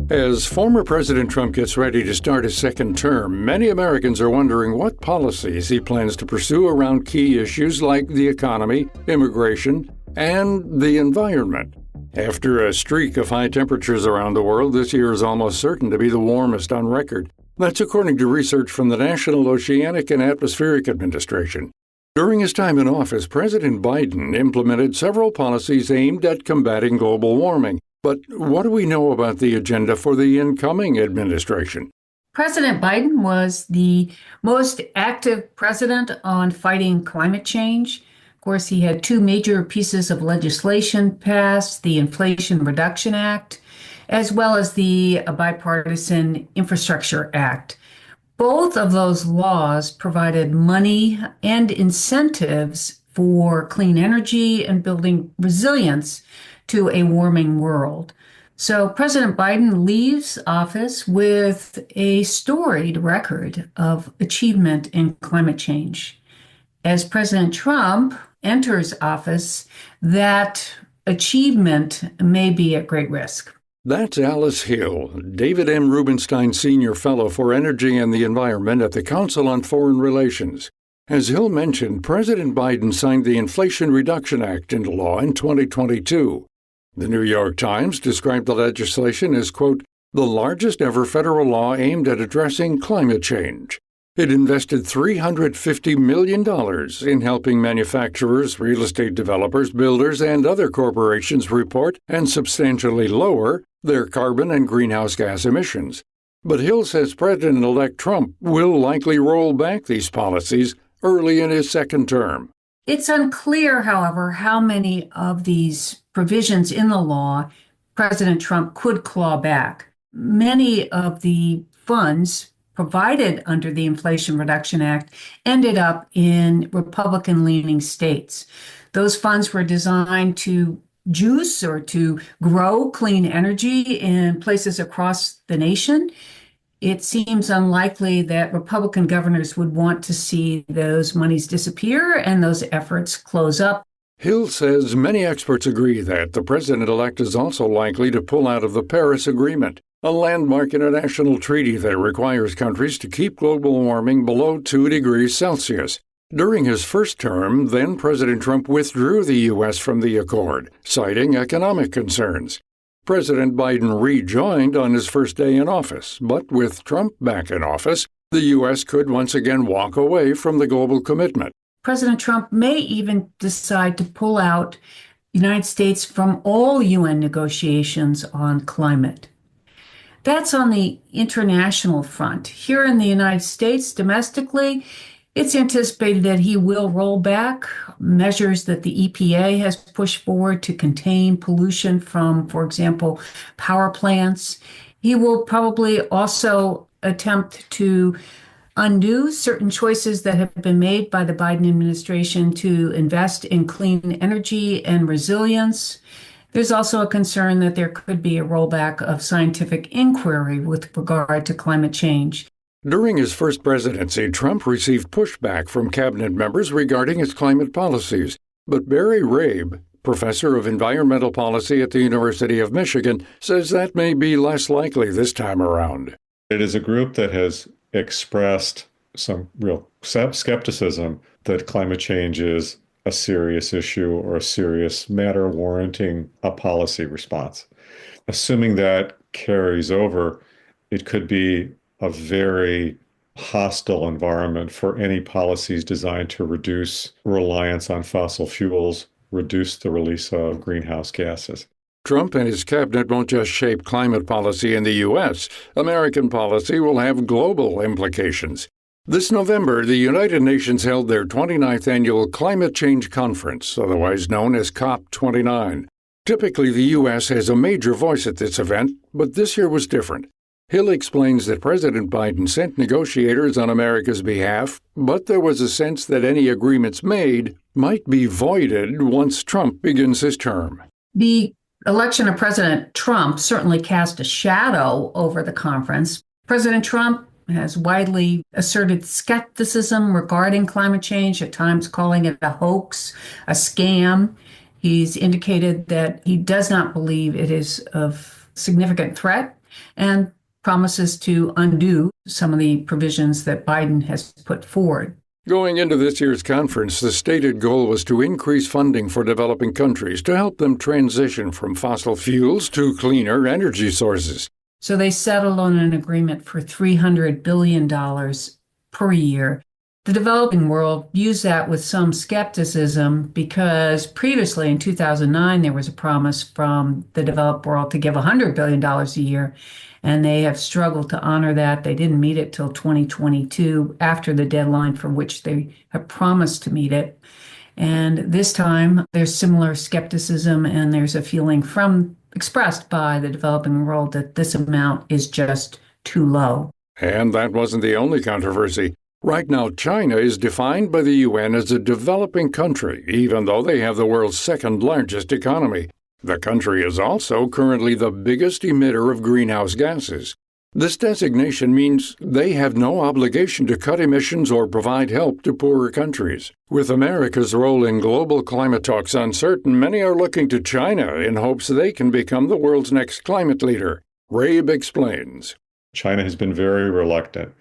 As former President Trump gets ready to start his second term, many Americans are wondering what policies he plans to pursue around key issues like the economy, immigration, and the environment. After a streak of high temperatures around the world, this year is almost certain to be the warmest on record. That's according to research from the National Oceanic and Atmospheric Administration. During his time in office, President Biden implemented several policies aimed at combating global warming. But what do we know about the agenda for the incoming administration? President Biden was the most active president on fighting climate change. Of course, he had two major pieces of legislation passed, the Inflation Reduction Act, as well as the Bipartisan Infrastructure Act. Both of those laws provided money and incentives for clean energy and building resilience to a warming world. So President Biden leaves office with a storied record of achievement in climate change. As President Trump enters office, that achievement may be at great risk. That's Alice Hill, David M. Rubenstein Senior Fellow for Energy and the Environment at the Council on Foreign Relations. As Hill mentioned, President Biden signed the Inflation Reduction Act into law in 2022. The New York Times described the legislation as, quote, the largest ever federal law aimed at addressing climate change. It invested $350 million in helping manufacturers, real estate developers, builders, and other corporations report and substantially lower their carbon and greenhouse gas emissions. But Hill says President-elect Trump will likely roll back these policies early in his second term. It's unclear, however, how many of these provisions in the law President Trump could claw back. Many of the funds provided under the Inflation Reduction Act ended up in Republican-leaning states. Those funds were designed to juice or to grow clean energy in places across the nation. It seems unlikely that Republican governors would want to see those monies disappear and those efforts close up. Hill says many experts agree that the president-elect is also likely to pull out of the Paris Agreement, a landmark international treaty that requires countries to keep global warming below 2 degrees Celsius. During his first term, then-President Trump withdrew the U.S. from the accord, citing economic concerns. President Biden rejoined on his first day in office, but with Trump back in office, the U.S. could once again walk away from the global commitment. President Trump may even decide to pull out the United States from all UN negotiations on climate. That's on the international front. Here in the United States, domestically, it's anticipated that he will roll back measures that the EPA has pushed forward to contain pollution from, for example, power plants. He will probably also attempt to undo certain choices that have been made by the Biden administration to invest in clean energy and resilience. There's also a concern that there could be a rollback of scientific inquiry with regard to climate change. During his first presidency, Trump received pushback from cabinet members regarding his climate policies. But Barry Rabe, professor of environmental policy at the University of Michigan, says that may be less likely this time around. It is a group that has expressed some real skepticism that climate change is a serious issue or a serious matter warranting a policy response. Assuming that carries over, it could be a very hostile environment for any policies designed to reduce reliance on fossil fuels, reduce the release of greenhouse gases. Trump and his cabinet won't just shape climate policy in the U.S. American policy will have global implications. This November, the United Nations held their 29th annual Climate Change Conference, otherwise known as COP29. Typically, the U.S. has a major voice at this event, but this year was different. Hill explains that President Biden sent negotiators on America's behalf, but there was a sense that any agreements made might be voided once Trump begins his term. The election of President Trump certainly cast a shadow over the conference. President Trump has widely asserted skepticism regarding climate change, at times calling it a hoax, a scam. He's indicated that he does not believe it is of significant threat. and promises to undo some of the provisions that Biden has put forward. Going into this year's conference, the stated goal was to increase funding for developing countries to help them transition from fossil fuels to cleaner energy sources. So they settled on an agreement for $300 billion per year. The developing world views that with some skepticism because previously in 2009, there was a promise from the developed world to give $100 billion a year, and they have struggled to honor that. They didn't meet it till 2022, after the deadline for which they have promised to meet it. And this time, there's similar skepticism, and there's a feeling expressed by the developing world that this amount is just too low. And that wasn't the only controversy. Right now, China is defined by the UN as a developing country, even though they have the world's second largest economy. The country is also currently the biggest emitter of greenhouse gases. This designation means they have no obligation to cut emissions or provide help to poorer countries. With America's role in global climate talks uncertain, many are looking to China in hopes they can become the world's next climate leader. Rabe explains. China has been very reluctant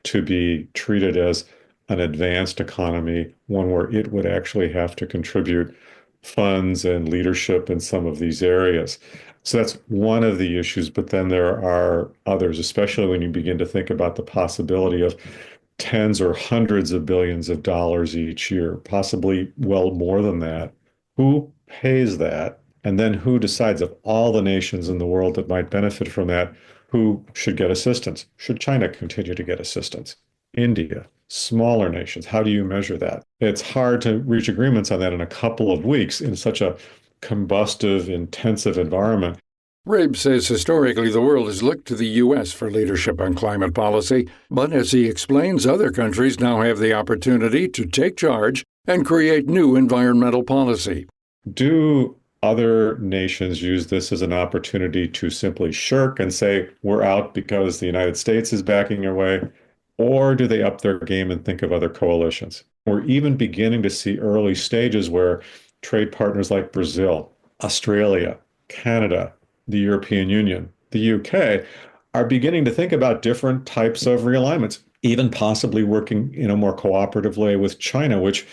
to be treated as an advanced economy, one where it would actually have to contribute funds and leadership in some of these areas. So that's one of the issues, but then there are others, especially when you begin to think about the possibility of tens or hundreds of billions of dollars each year, possibly well more than that. Who pays that? And then who decides, of all the nations in the world that might benefit from that, who should get assistance? Should China continue to get assistance? India, smaller nations, how do you measure that? It's hard to reach agreements on that in a couple of weeks in such a combustive, intensive environment. Rabe says historically the world has looked to the U.S. for leadership on climate policy, but as he explains, other countries now have the opportunity to take charge and create new environmental policy. Do other nations use this as an opportunity to simply shirk and say, we're out because the United States is backing away? Or do they up their game and think of other coalitions? We're even beginning to see early stages where trade partners like Brazil, Australia, Canada, the European Union, the UK are beginning to think about different types of realignments, even possibly working in a more cooperative way with China, which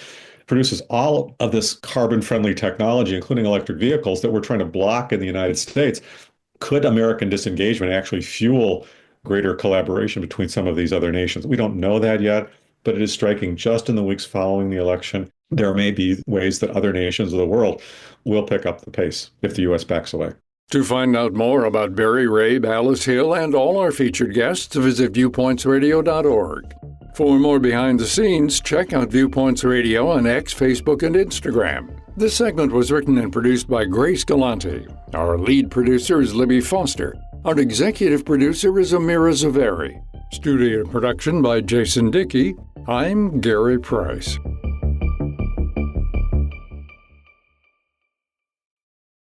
produces all of this carbon-friendly technology, including electric vehicles, that we're trying to block in the United States. Could American disengagement actually fuel greater collaboration between some of these other nations? We don't know that yet, but it is striking just in the weeks following the election. There may be ways that other nations of the world will pick up the pace if the U.S. backs away. To find out more about Barry Rabe, Alice Hill, and all our featured guests, visit viewpointsradio.org. For more behind the scenes, check out Viewpoints Radio on X, Facebook, and Instagram. This segment was written and produced by Grace Galante. Our lead producer is Libby Foster. Our executive producer is Amira Zaveri. Studio production by Jason Dickey. I'm Gary Price.